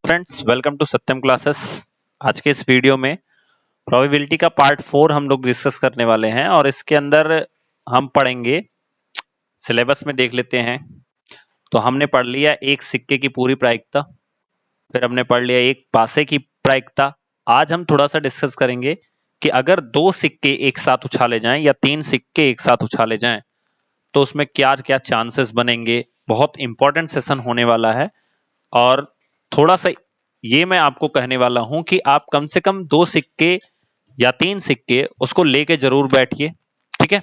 Friends, welcome to Satyam classes. आज के इस वीडियो में प्रोबेबिलिटी का पार्ट 4 हम लोग डिस्कस करने वाले हैं और इसके अंदर हम पढ़ेंगे, सिलेबस में देख लेते हैं। तो हमने पढ़ लिया एक सिक्के की पूरी प्रायिकता, फिर हमने पढ़ लिया एक पासे की प्रायिकता। आज हम थोड़ा सा डिस्कस करेंगे कि अगर दो सिक्के एक साथ उछाले जाएं या तीन सिक्के एक साथ उछाले जाएं तो उसमें क्या क्या चांसेस बनेंगे। बहुत इंपॉर्टेंट सेशन होने वाला है और थोड़ा सा ये मैं आपको कहने वाला हूं कि आप कम से कम दो सिक्के या तीन सिक्के उसको लेके जरूर बैठिए, ठीक है।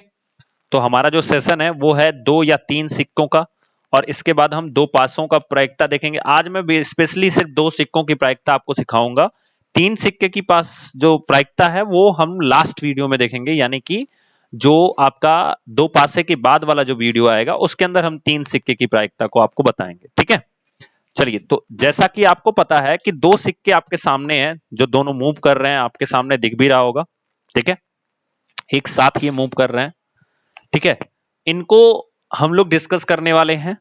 तो हमारा जो सेशन है वो है दो या तीन सिक्कों का और इसके बाद हम दो पासों का प्रायिकता देखेंगे। आज मैं स्पेशली सिर्फ दो सिक्कों की प्रायिकता आपको सिखाऊंगा। तीन सिक्के की पास जो प्रायिकता है वो हम लास्ट वीडियो में देखेंगे, यानी कि जो आपका दो पासे के बाद वाला जो वीडियो आएगा उसके अंदर हम तीन सिक्के की प्रायिकता को आपको बताएंगे, ठीक है। चलिए, तो जैसा कि आपको पता है कि दो सिक्के आपके सामने हैं जो दोनों मूव कर रहे हैं, आपके सामने दिख भी रहा होगा, ठीक है। एक साथ ये मूव कर रहे हैं, ठीक है। इनको हम लोग डिस्कस करने वाले हैं।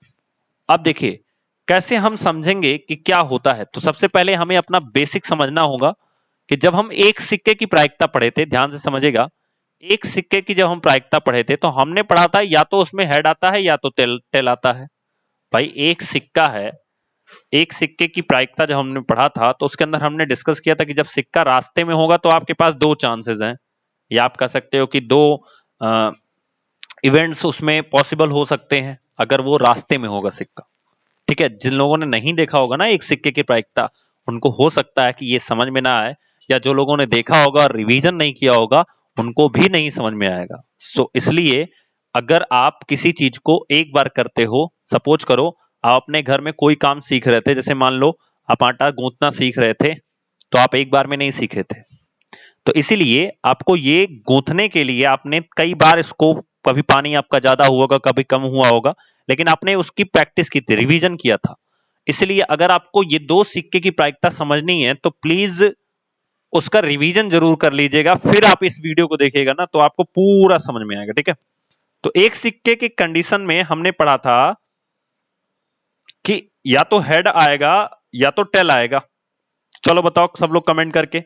अब देखिए कैसे हम समझेंगे कि क्या होता है। तो सबसे पहले हमें अपना बेसिक समझना होगा कि जब हम एक सिक्के की प्रायिकता पढ़े थे, ध्यान से समझिएगा, एक सिक्के की जब हम प्रायिकता पढ़े थे तो हमने पढ़ा था या तो उसमें हेड आता है या तो टेल आता है। भाई एक सिक्का है, एक सिक्के की प्रायिकता जब हमने पढ़ा था तो उसके अंदर हमने डिस्कस किया था कि जब सिक्का रास्ते में होगा तो आपके पास दो चांसेस हैं, या आप कह सकते हो कि दो इवेंट्स उसमें पॉसिबल हो सकते हैं अगर वो रास्ते में होगा सिक्का, ठीक है। जिन लोगों ने नहीं देखा होगा ना एक सिक्के की प्रायिकता, उनको हो सकता है कि ये समझ में ना आए, या जो लोगों ने देखा होगा और रिवीजन नहीं किया होगा उनको भी नहीं समझ में आएगा। सो इसलिए अगर आप किसी चीज को एक बार करते हो, सपोज करो आप अपने घर में कोई काम सीख रहे थे, जैसे मान लो आप आटा गूंथना सीख रहे थे, तो आप एक बार में नहीं सीखे थे। तो इसीलिए आपको ये गूंथने के लिए आपने कई बार इसको, कभी पानी आपका ज्यादा हुआ होगा, कभी कम हुआ होगा, लेकिन आपने उसकी प्रैक्टिस की थी, रिवीजन किया था। इसलिए अगर आपको ये दो सिक्के की प्रायिकता समझनी है तो प्लीज उसका रिवीजन जरूर कर लीजिएगा, फिर आप इस वीडियो को देखिएगा ना तो आपको पूरा समझ में आएगा, ठीक है। तो एक सिक्के के कंडीशन में हमने पढ़ा था कि या तो हेड आएगा या तो टेल आएगा। चलो बताओ सब लोग कमेंट करके,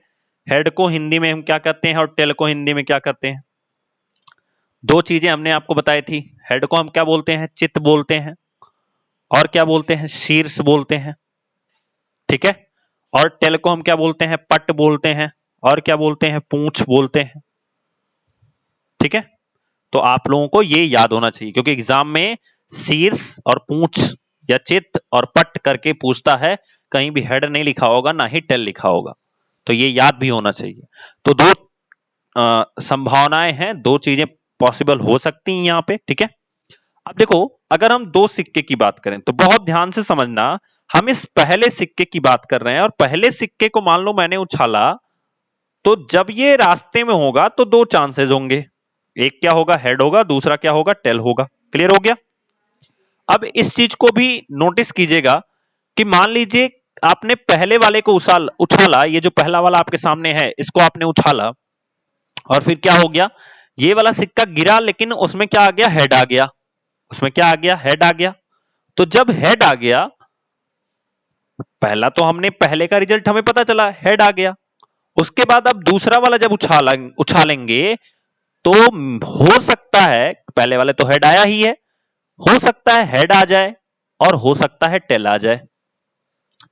हेड को हिंदी में हम क्या कहते हैं और टेल को हिंदी में क्या कहते हैं। दो चीजें हमने आपको बताई थी। हेड को हम क्या बोलते हैं? चित्त बोलते हैं, और क्या बोलते हैं? शीर्ष बोलते हैं, ठीक है। और टेल को हम क्या बोलते हैं? पट बोलते हैं, और क्या बोलते हैं? पूंछ बोलते हैं, ठीक है। तो आप लोगों को ये याद होना चाहिए क्योंकि एग्जाम में शीर्ष और पूंछ या चित्त और पट करके पूछता है, कहीं भी हेड नहीं लिखा होगा ना ही टेल लिखा होगा, तो ये याद भी होना चाहिए। तो दो संभावनाएं हैं, दो चीजें पॉसिबल हो सकती हैं यहां पे, ठीक है। अब देखो, अगर हम दो सिक्के की बात करें तो बहुत ध्यान से समझना, हम इस पहले सिक्के की बात कर रहे हैं और पहले सिक्के को मान लो मैंने उछाला, तो जब ये रास्ते में होगा तो दो चांसेस होंगे, एक क्या होगा? हेड होगा, दूसरा क्या होगा? टेल होगा। क्लियर हो गया? अब इस चीज को भी नोटिस कीजिएगा कि मान लीजिए आपने पहले वाले को उछाला, ये जो पहला वाला आपके सामने है इसको आपने उछाला और फिर क्या हो गया? ये वाला सिक्का गिरा लेकिन उसमें क्या आ गया? हेड आ गया। उसमें क्या आ गया? हेड आ गया। तो जब हेड आ गया, पहला तो हमने पहले का रिजल्ट हमें पता चला, हेड आ गया। उसके बाद अब दूसरा वाला जब उछालेंगे तो हो सकता है, पहले वाले तो हेड आया ही है, हो सकता है हेड आ जाए और हो सकता है टेल आ जाए,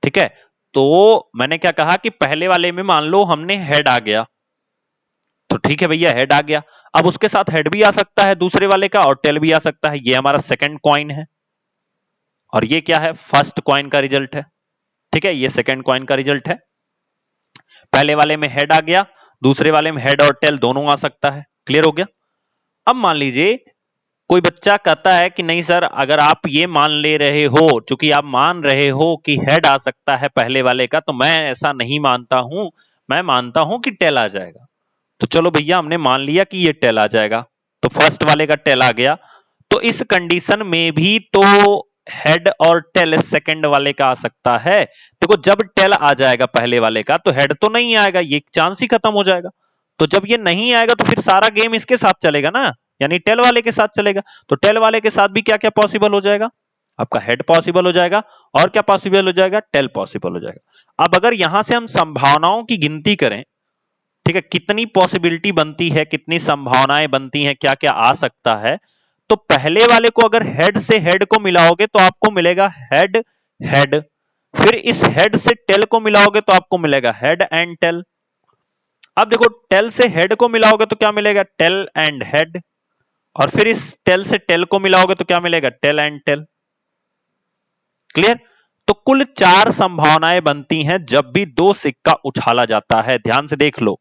ठीक है। तो मैंने क्या कहा कि पहले वाले में मान लो हमने हेड आ गया, तो ठीक है भैया, हेड आ गया। अब उसके साथ हेड भी आ सकता है दूसरे वाले का और टेल भी आ सकता है। ये हमारा सेकंड कॉइन है और ये क्या है? फर्स्ट कॉइन का रिजल्ट है, ठीक है। ये सेकंड कॉइन का रिजल्ट है। पहले वाले में हेड आ गया, दूसरे वाले में हेड और टेल दोनों आ सकता है। क्लियर हो गया? अब मान लीजिए कोई बच्चा कहता है कि नहीं सर, अगर आप ये मान ले रहे हो, चूंकि आप मान रहे हो कि हेड आ सकता है पहले वाले का, तो मैं ऐसा नहीं मानता हूं, मैं मानता हूं कि टेल आ जाएगा। तो चलो भैया, हमने मान लिया कि ये टेल आ जाएगा, तो फर्स्ट वाले का टेल आ गया। तो इस कंडीशन में भी तो हेड और टेल सेकंड वाले का आ सकता है। देखो, जब टेल आ जाएगा पहले वाले का तो हेड तो नहीं आएगा, ये चांस ही खत्म हो जाएगा। तो जब ये नहीं आएगा तो फिर सारा गेम इसके साथ चलेगा ना, यानी टेल वाले के साथ चलेगा। तो टेल वाले के साथ भी क्या क्या पॉसिबल हो जाएगा? आपका हेड पॉसिबल हो जाएगा और क्या पॉसिबल हो जाएगा, टेल पॉसिबल हो जाएगा। अब अगर यहां से हम संभावनाओं की गिनती करें, ठीक है, कितनी पॉसिबिलिटी बनती है, कितनी संभावनाएं बनती हैं, क्या क्या आ सकता है, तो पहले वाले को अगर हेड से हेड को मिलाओगे तो आपको मिलेगा हेड हेड, फिर इस हेड से टेल को मिलाओगे तो आपको मिलेगा हेड एंड टेल। अब देखो टेल से हेड को मिलाओगे तो क्या मिलेगा, टेल एंड हेड, और फिर इस टेल से टेल को मिलाओगे तो क्या मिलेगा, टेल एंड टेल। क्लियर? तो कुल 4 संभावनाएं बनती हैं जब भी दो सिक्का उछाला जाता है। ध्यान से देख लो,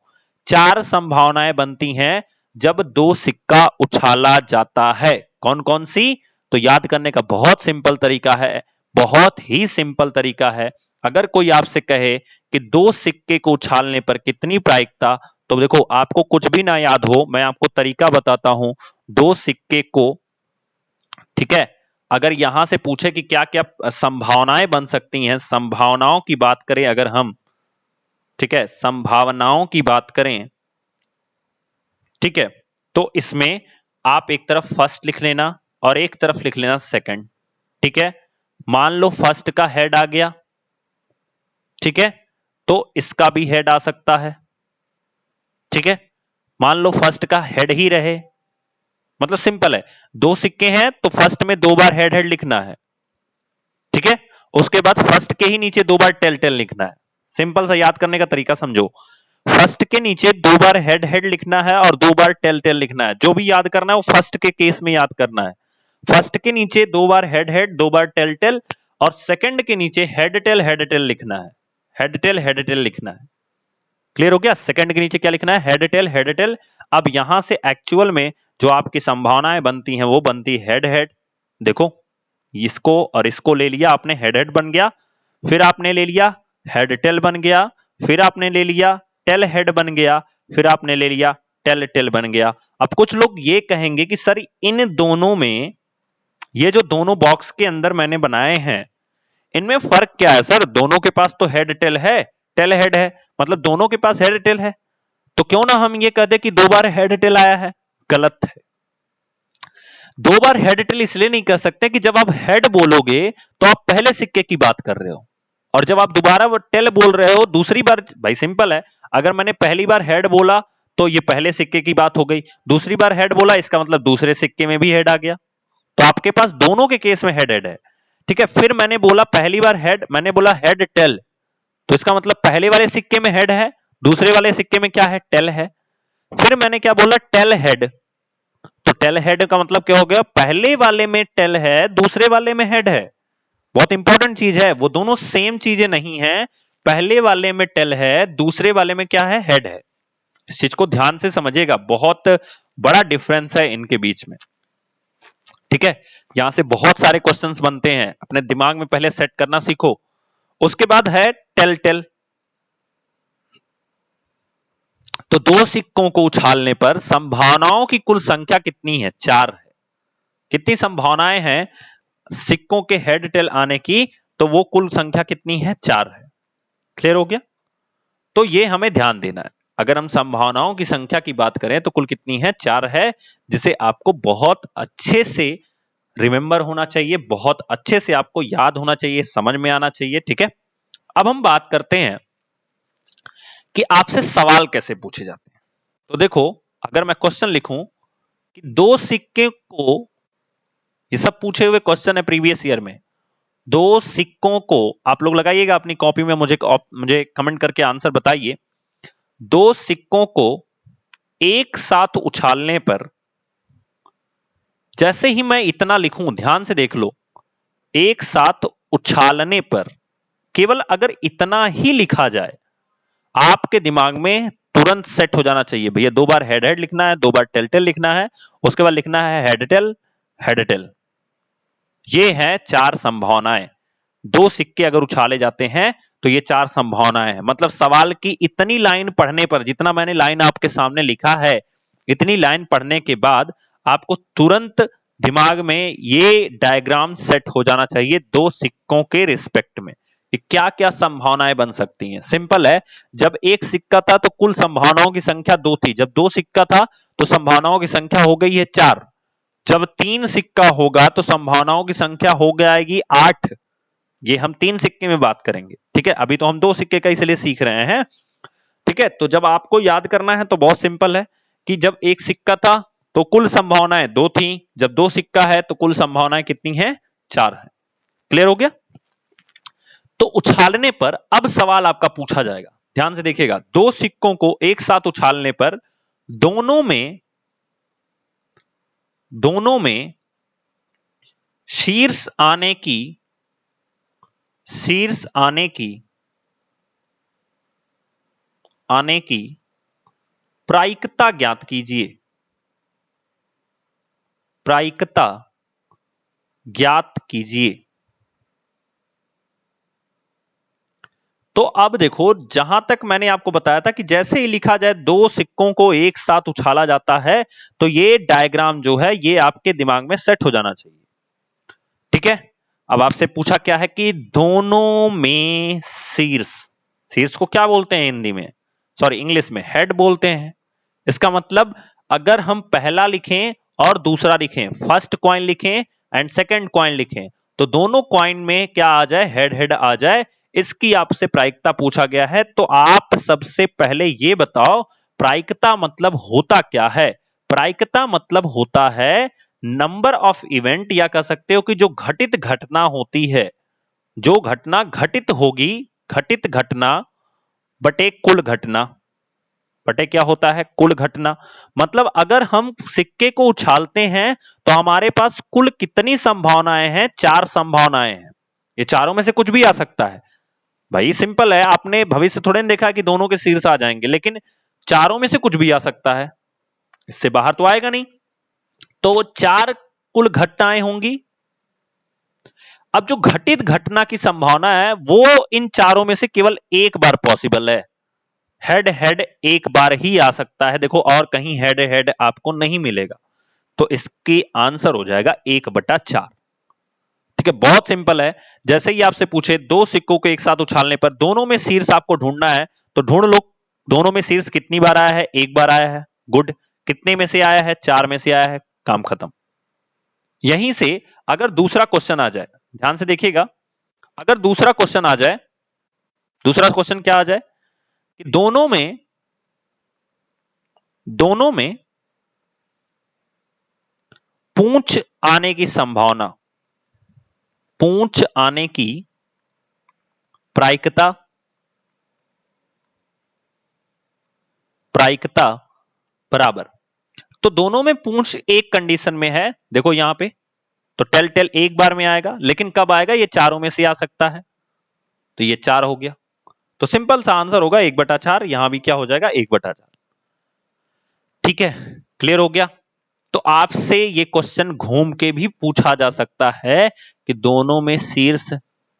4 संभावनाएं बनती हैं जब दो सिक्का उछाला जाता है। कौन कौन सी? तो याद करने का बहुत सिंपल तरीका है, बहुत ही सिंपल तरीका है। अगर कोई आपसे कहे कि दो सिक्के को उछालने पर कितनी प्रायिकता, तो देखो आपको कुछ भी ना याद हो, मैं आपको तरीका बताता हूं। दो सिक्के को, ठीक है, अगर यहां से पूछे कि क्या क्या संभावनाएं बन सकती हैं, संभावनाओं की बात करें अगर हम, ठीक है, संभावनाओं की बात करें, ठीक है, तो इसमें आप एक तरफ फर्स्ट लिख लेना और एक तरफ लिख लेना सेकंड। ठीक है, मान लो फर्स्ट का हेड आ गया, ठीक है, तो इसका भी हेड आ सकता है। ठीक है, मान लो फर्स्ट का हेड ही रहे, मतलब सिंपल है, दो सिक्के हैं तो फर्स्ट में 2 बार हेड हेड लिखना है। ठीक है, उसके बाद फर्स्ट के ही नीचे 2 बार टेल टेल लिखना है। सिंपल सा याद करने का तरीका समझो, फर्स्ट के नीचे 2 बार हेड हेड लिखना है और 2 बार टेल टेल लिखना है। जो भी याद करना है वो फर्स्ट के केस में याद करना है। फर्स्ट के नीचे 2 बार हेड हेड, 2 बार टेल टेल, और सेकंड के नीचे हेड टेल लिखना है, हेड टेल लिखना है। क्लियर हो गया? सेकंड के नीचे क्या लिखना है, हेड टेल। अब यहां से एक्चुअल में जो आपकी संभावनाएं बनती हैं वो बनती हेड हेड। देखो इसको और इसको ले लिया आपने, हेड हेड बन गया, फिर आपने ले लिया हेड टेल बन गया, फिर आपने ले लिया टेल हेड बन गया, फिर आपने ले लिया टेल टेल बन गया। अब कुछ लोग ये कहेंगे कि सर इन दोनों में, ये जो दोनों बॉक्स के अंदर मैंने बनाए हैं, इनमें फर्क क्या है सर? दोनों के पास तो हेड टेल है, टेल हेड है, मतलब दोनों के पास हेड टेल है, तो क्यों ना हम ये कह दे कि 2 बार हेड टेल आया है। गलत है। 2 बार हेड टेल इसलिए नहीं कह सकते कि जब आप हेड बोलोगे तो आप पहले सिक्के की बात कर रहे हो, और जब आप दोबारा टेल बोल रहे हो दूसरी बार, भाई सिंपल है, अगर मैंने पहली बार हेड बोला तो ये पहले सिक्के की बात हो गई, दूसरी बार हेड बोला इसका मतलब दूसरे सिक्के में भी हेड आ गया, तो आपके पास दोनों के केस में हेड हेड है। ठीक है, फिर मैंने बोला पहली बार हेड, मैंने बोला हेड टेल, तो इसका मतलब पहले वाले सिक्के में हेड है, दूसरे वाले सिक्के में क्या है, टेल है। फिर मैंने क्या बोला, टेल हेड, तो टेल हेड का मतलब क्या हो गया, पहले वाले में टेल है, दूसरे वाले में हेड है। बहुत इंपॉर्टेंट चीज है, वो दोनों सेम चीजें नहीं है, पहले वाले में टेल है, दूसरे वाले में क्या है, हेड है। इस चीज को ध्यान से समझिएगा, बहुत बड़ा डिफरेंस है इनके बीच में। ठीक है, यहां से बहुत सारे क्वेश्चंस बनते हैं, अपने दिमाग में पहले सेट करना सीखो। उसके बाद है टेल टेल। तो दो सिक्कों को उछालने पर संभावनाओं की कुल संख्या कितनी है, 4 है। कितनी संभावनाएं हैं सिक्कों के हेड टेल आने की, तो वो कुल संख्या कितनी है, 4 है। क्लियर हो गया? तो ये हमें ध्यान देना है, अगर हम संभावनाओं की संख्या की बात करें तो कुल कितनी है, 4 है, जिसे आपको बहुत अच्छे से रिमेंबर होना चाहिए, बहुत अच्छे से आपको याद होना चाहिए, समझ में आना चाहिए। ठीक है, अब हम बात करते हैं कि आपसे सवाल कैसे पूछे जाते हैं। तो देखो, अगर मैं क्वेश्चन लिखूं कि दो सिक्के को, ये सब पूछे हुए क्वेश्चन है प्रीवियस ईयर में, दो सिक्कों को, आप लोग लगाइएगा अपनी कॉपी में, मुझे कमेंट करके आंसर बताइए। दो सिक्कों को एक साथ उछालने पर, जैसे ही मैं इतना लिखूं, ध्यान से देख लो, एक साथ उछालने पर, केवल अगर इतना ही लिखा जाए, आपके दिमाग में तुरंत सेट हो जाना चाहिए, भैया 2 बार हेड हेड लिखना है, 2 बार टेल टेल लिखना है, उसके बाद लिखना है हेड टेल हेड टेल। ये है 4 संभावनाएं। दो सिक्के अगर उछाले जाते हैं तो ये 4 संभावनाएं हैं। मतलब सवाल की इतनी लाइन पढ़ने पर, जितना मैंने लाइन आपके सामने लिखा है, इतनी लाइन पढ़ने के बाद आपको तुरंत दिमाग में ये डायग्राम सेट हो जाना चाहिए दो सिक्कों के रिस्पेक्ट में, क्या क्या संभावनाएं बन सकती हैं। सिंपल है, जब एक सिक्का था तो कुल संभावनाओं की संख्या 2 थी, जब 2 सिक्का था तो संभावनाओं की संख्या हो गई है 4। जब 3 सिक्का होगा तो संभावनाओं की संख्या हो जाएगी 8। ये हम 3 सिक्के में बात करेंगे, ठीक है। अभी तो हम 2 सिक्के का इसलिए सीख रहे हैं, ठीक है। तो जब आपको याद करना है तो बहुत सिंपल है कि जब एक सिक्का था तो कुल संभावनाएं 2 थी, जब 2 सिक्का है तो कुल संभावनाएं कितनी हैं? 4 है। क्लियर हो गया? तो उछालने पर अब सवाल आपका पूछा जाएगा, ध्यान से देखिएगा। 2 सिक्कों को एक साथ उछालने पर दोनों में शीर्ष आने की प्रायिकता ज्ञात कीजिए। प्रायिकता ज्ञात कीजिए। तो अब देखो, जहां तक मैंने आपको बताया था कि जैसे ही लिखा जाए 2 सिक्कों को एक साथ उछाला जाता है, तो ये डायग्राम जो है ये आपके दिमाग में सेट हो जाना चाहिए, ठीक है। अब आपसे पूछा क्या है कि दोनों में शीर्ष को क्या बोलते हैं हिंदी में, सॉरी इंग्लिश में हेड बोलते हैं। इसका मतलब अगर हम पहला लिखें और दूसरा लिखें, फर्स्ट कॉइन लिखें एंड सेकंड कॉइन लिखें, तो दोनों कॉइन में क्या आ जाए? हेड हेड आ जाए। इसकी आपसे प्रायिकता पूछा गया है, तो आप सबसे पहले ये बताओ प्रायिकता मतलब होता क्या है? प्रायिकता मतलब होता है नंबर ऑफ इवेंट, या कह सकते हो कि जो घटित घटना होती है, जो घटना घटित होगी, घटित घटना बटे कुल घटना, बटे क्या होता है? कुल घटना। मतलब अगर हम सिक्के को उछालते हैं तो हमारे पास कुल कितनी संभावनाएं हैं? 4 संभावनाएं हैं। ये चारों में से कुछ भी आ सकता है भाई, सिंपल है। आपने भविष्य थोड़े ना देखा कि दोनों के शीर्ष आ जाएंगे, लेकिन चारों में से कुछ भी आ सकता है, इससे बाहर तो आएगा नहीं। तो वो 4 कुल घटनाएं होंगी। अब जो घटित घटना की संभावना है वो इन चारों में से केवल एक बार पॉसिबल है। हेड हेड एक बार ही आ सकता है, देखो, और कहीं हेड हेड आपको नहीं मिलेगा। तो इसकी आंसर हो जाएगा 1/4, ठीक है। बहुत सिंपल है। जैसे ही आपसे पूछे 2 सिक्कों को एक साथ उछालने पर दोनों में शीर्ष आपको ढूंढना है, तो ढूंढ लो दोनों में शीर्ष कितनी बार आया है? एक बार आया है। गुड। कितने में से आया है? 4 में से आया है। काम खत्म। यहीं से अगर दूसरा क्वेश्चन आ जाए, ध्यान से देखिएगा, अगर दूसरा क्वेश्चन आ जाए, दूसरा क्वेश्चन क्या आ जाए कि दोनों में पूंछ आने की संभावना, पूंछ आने की प्रायिकता बराबर। तो दोनों में पूंछ एक कंडीशन में है, देखो यहां पे, तो टेल एक बार में आएगा, लेकिन कब आएगा? ये चारों में से आ सकता है, तो ये 4 हो गया। तो सिंपल सा आंसर होगा 1/4। यहां भी क्या हो जाएगा? 1/4, ठीक है। क्लियर हो गया? तो आपसे ये क्वेश्चन घूम के भी पूछा जा सकता है कि दोनों में शीर्ष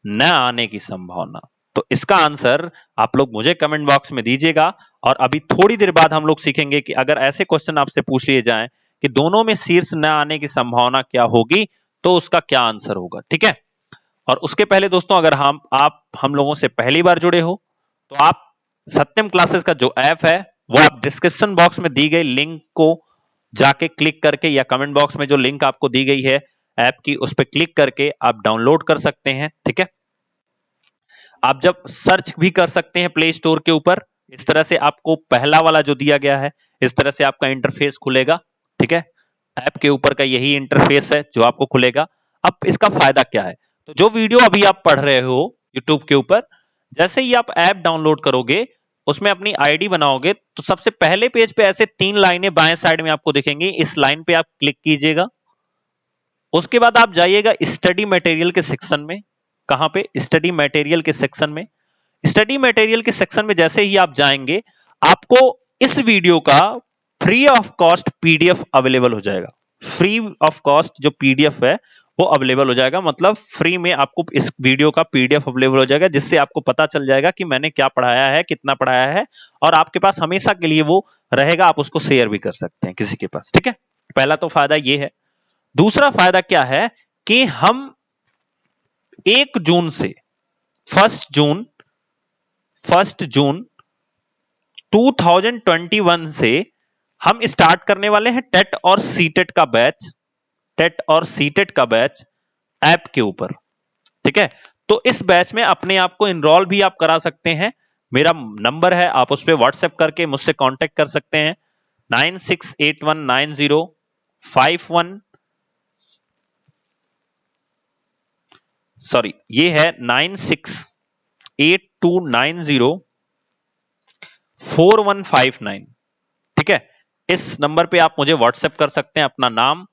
न आने की संभावना। तो इसका आंसर आप लोग मुझे कमेंट बॉक्स में दीजिएगा। और अभी थोड़ी देर बाद हम लोग सीखेंगे कि अगर ऐसे क्वेश्चन आपसे पूछ लिए जाएं कि दोनों में शीर्ष न आने की संभावना क्या होगी, तो उसका क्या आंसर होगा, ठीक है। और उसके पहले दोस्तों, अगर हम लोगों से पहली बार जुड़े हो तो आप सत्यम क्लासेस का जो ऐप है वो आप डिस्क्रिप्शन बॉक्स में दी गई लिंक को जाके क्लिक करके, या कमेंट बॉक्स में जो लिंक आपको दी गई है ऐप की, उस पर क्लिक करके आप डाउनलोड कर सकते हैं, ठीक है। आप जब सर्च भी कर सकते हैं प्ले स्टोर के ऊपर, इस तरह से आपको पहला वाला जो दिया गया है, इस तरह से आपका इंटरफेस खुलेगा, ठीक है। ऐप के ऊपर का यही इंटरफेस है जो आपको खुलेगा। अब इसका फायदा क्या है? तो जो वीडियो अभी आप पढ़ रहे हो यूट्यूब के ऊपर, जैसे ही आप ऐप डाउनलोड करोगे, उसमें अपनी आईडी बनाओगे, तो सबसे पहले पेज पे ऐसे 3 लाइनें बाएं साइड में आपको दिखेंगी। इस लाइन पे आप क्लिक कीजिएगा। उसके बाद आप जाइएगा स्टडी मटेरियल के सेक्शन में। कहां पे? स्टडी मटेरियल के सेक्शन में। स्टडी मटेरियल के सेक्शन में जैसे ही आप जाएंगे, आपको इस वीडियो का free of cost PDF available हो जाएगा। फ्री ऑफ कॉस्ट जो पीडीएफ है वो अवेलेबल हो जाएगा, मतलब फ्री में आपको इस वीडियो का पीडीएफ अवेलेबल हो जाएगा, जिससे आपको पता चल जाएगा कि मैंने क्या पढ़ाया है, कितना पढ़ाया है, और आपके पास हमेशा के लिए वो रहेगा। आप उसको शेयर भी कर सकते हैं किसी के पास, ठीक है। पहला तो फायदा ये है। दूसरा फायदा क्या है कि हम 1 जून से 1 जून 2021 से हम स्टार्ट करने वाले हैं टेट और सीटेट का बैच, टेट और सीटेट का बैच ऐप के ऊपर, ठीक है। तो इस बैच में अपने आप को इनरोल भी आप करा सकते हैं। मेरा नंबर है, आप उस पर व्हाट्सएप करके मुझसे कांटेक्ट कर सकते हैं 96819051, सॉरी ये है 9682904159, ठीक है। इस नंबर पे आप मुझे व्हाट्सएप कर सकते हैं अपना नाम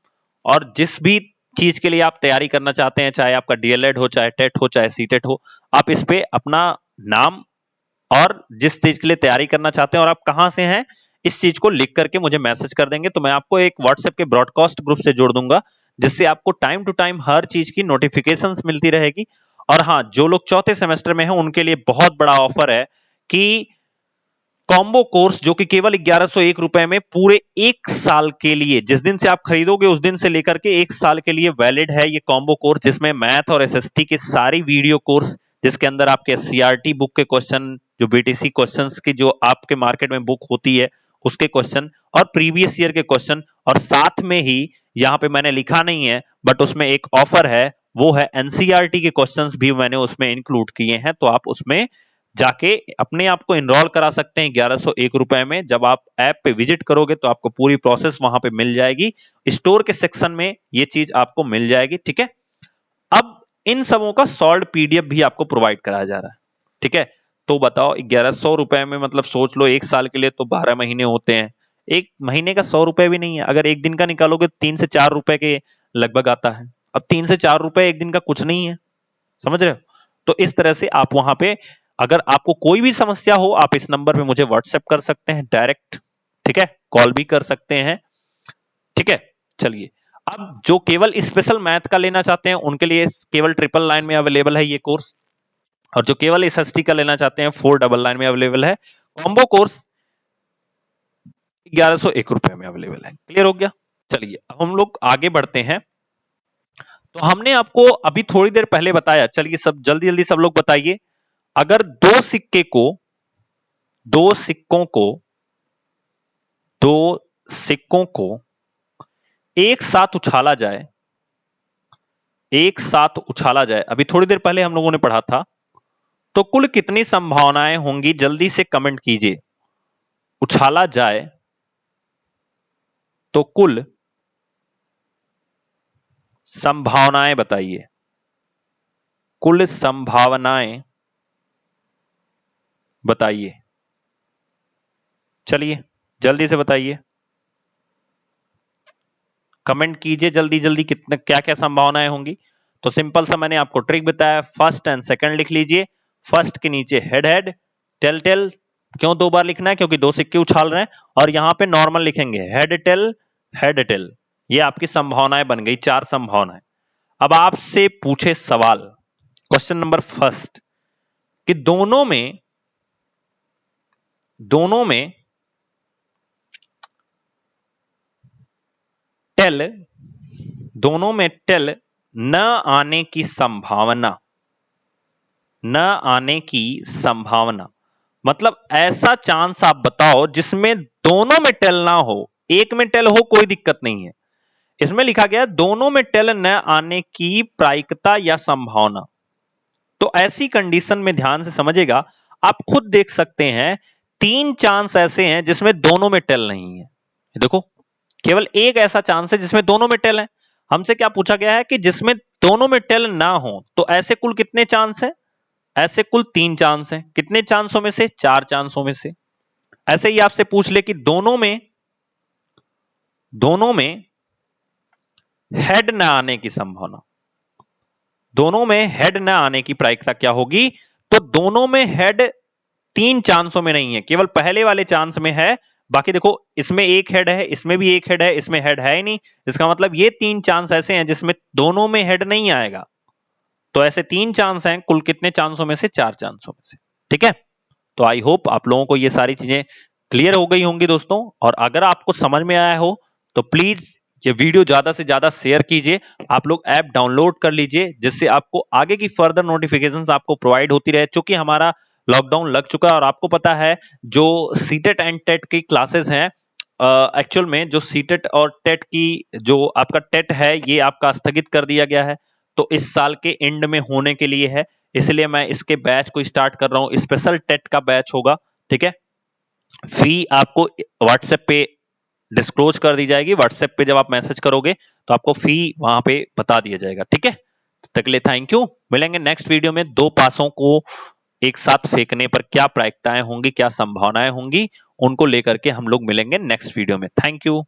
और जिस भी चीज के लिए आप तैयारी करना चाहते हैं, चाहे आपका डीएलएड हो, चाहे टेट हो, चाहे सीटेट हो, आप इस पे अपना नाम और जिस चीज के लिए तैयारी करना चाहते हैं और आप कहां से हैं इस चीज को लिख करके मुझे मैसेज कर देंगे, तो मैं आपको एक व्हाट्सएप के ब्रॉडकास्ट ग्रुप से जोड़ दूंगा, जिससे आपको टाइम टू टाइम हर चीज की नोटिफिकेशंस मिलती रहेगी। और हाँ, जो लोग चौथे सेमेस्टर में हैं उनके लिए बहुत बड़ा ऑफर है कि कॉम्बो कोर्स जो कि केवल 1101 रुपए में पूरे एक साल के लिए, जिस दिन से आप खरीदोगे उस दिन से लेकर के एक साल के लिए वैलिड है ये कॉम्बो कोर्स, जिसमें मैथ और एसएसटी की सारी वीडियो कोर्स, जिसके अंदर आपके सीआरटी बुक के क्वेश्चन, जो बीटीसी क्वेश्चंस की जो आपके मार्केट में बुक होती है उसके क्वेश्चन और प्रीवियस ईयर के क्वेश्चन, और साथ में ही यहाँ पे मैंने लिखा नहीं है बट उसमें एक ऑफर है, वो है एनसीईआरटी के क्वेश्चंस भी मैंने उसमें इंक्लूड किए हैं, तो आप उसमें जाके अपने आप को इनरोल करा सकते हैं 1101 रुपए में। जब आप ऐप पे विजिट करोगे तो आपको पूरी प्रोसेस वहां पे मिल जाएगी, स्टोर के सेक्शन में ये चीज आपको मिल जाएगी, ठीक है। अब इन सबों का सॉल्व पीडीएफ भी आपको प्रोवाइड कराया जा रहा है, ठीक है। तो बताओ 1100 रुपए में, मतलब सोच लो एक साल के लिए तो 12 महीने होते हैं, एक महीने का 100 रुपए भी नहीं है, अगर एक दिन का निकालोगे 3 से 4 रुपए के लगभग आता है। अब 3 से 4 रुपए एक दिन का कुछ नहीं है, समझ रहे हो। तो इस तरह से आप वहां पे, अगर आपको कोई भी समस्या हो आप इस नंबर पे मुझे व्हाट्सएप कर सकते हैं डायरेक्ट, ठीक है, कॉल भी कर सकते हैं, ठीक है। चलिए, अब जो केवल स्पेशल मैथ का लेना चाहते हैं उनके लिए केवल 999 में अवेलेबल है ये कोर्स, और जो केवल एसएसटी का लेना चाहते हैं 499 में अवेलेबल है। कॉम्बो कोर्स 1101 रुपए में अवेलेबल है। क्लियर हो गया। चलिए अब हम लोग आगे बढ़ते हैं। तो हमने आपको अभी थोड़ी देर पहले बताया, चलिए सब जल्दी जल्दी सब लोग बताइए, अगर दो सिक्कों को एक साथ उछाला जाए, अभी थोड़ी देर पहले हम लोगों ने पढ़ा था, तो कुल कितनी संभावनाएं होंगी, जल्दी से कमेंट कीजिए। उछाला जाए तो कुल संभावनाएं बताइए, कुल संभावनाएं बताइए, चलिए जल्दी से बताइए, कमेंट कीजिए जल्दी जल्दी, कितने क्या क्या संभावनाएं होंगी। तो सिंपल सा मैंने आपको ट्रिक बताया, फर्स्ट एंड सेकंड लिख लीजिए। फर्स्ट के नीचे हेड हेड, टेल टेल, क्यों दो बार लिखना है, क्योंकि दो सिक्के उछाल रहे हैं, और यहां पे नॉर्मल लिखेंगे हेड टेल। ये आपकी संभावनाएं बन गई, 4 संभावनाएं। अब आपसे पूछे सवाल, क्वेश्चन नंबर फर्स्ट, कि दोनों में टेल न आने की संभावना, मतलब ऐसा चांस आप बताओ जिसमें दोनों में टेल ना हो, एक में टेल हो कोई दिक्कत नहीं है, इसमें लिखा गया दोनों में टेल न आने की प्रायिकता या संभावना। तो ऐसी कंडीशन में ध्यान से समझेगा, आप खुद देख सकते हैं 3 चांस ऐसे हैं जिसमें दोनों में टेल नहीं है। देखो, केवल एक ऐसा चांस है जिसमें दोनों में टेल है। हमसे क्या पूछा गया है कि जिसमें दोनों में टेल ना हो, तो ऐसे कुल कितने चांस है, ऐसे कुल 3 चांस हैं। कितने चांसों में से, 4 चांसों में से। ऐसे ही आपसे पूछ ले कि दोनों में हेड न आने की संभावना, दोनों में हेड न आने की प्रायिकता क्या होगी, तो दोनों में हेड 3 चांसों में नहीं है, केवल पहले वाले चांस में है। बाकी देखो, इसमें एक हेड है, इसमें भी एक हेड है, इसमें हेड है ही नहीं, इसका मतलब ये 3 चांस ऐसे हैं जिसमें दोनों में हेड नहीं आएगा। तो ऐसे 3 चांस हैं, कुल कितने चांसों में से, 4 चांसों में से, ठीक है। तो आई होप आप लोगों को ये सारी चीजें क्लियर हो गई होंगी दोस्तों, और अगर आपको समझ में आया हो तो प्लीज ये वीडियो ज्यादा से ज्यादा शेयर कीजिए। आप लोग ऐप डाउनलोड कर लीजिए, जिससे आपको आगे की फर्दर नोटिफिकेशंस आपको प्रोवाइड होती रहे, क्योंकि हमारा लॉकडाउन लग चुका है और आपको पता है जो सीटेट एंड टेट की क्लासेस हैं एक्चुअल में जो सीटेट और टेट की, जो आपका टेट है ये आपका स्थगित कर दिया गया है, तो इस साल के एंड में होने के लिए है, इसलिए मैं इसके बैच को स्टार्ट कर रहा हूं। स्पेशल टेट का बैच होगा, ठीक है। फी आपको व्हाट्सएप पे डिस्क्लोज कर दी जाएगी। व्हाट्सएप पे जब आप मैसेज करोगे तो आपको फी वहां पे बता दिया जाएगा, ठीक है। तब तक के लिए थैंक यू। मिलेंगे नेक्स्ट वीडियो में। दो पासों को एक साथ फेंकने पर क्या प्रायिकताएं होंगी, क्या संभावनाएं होंगी, उनको लेकर के हम लोग मिलेंगे नेक्स्ट वीडियो में। Thank you.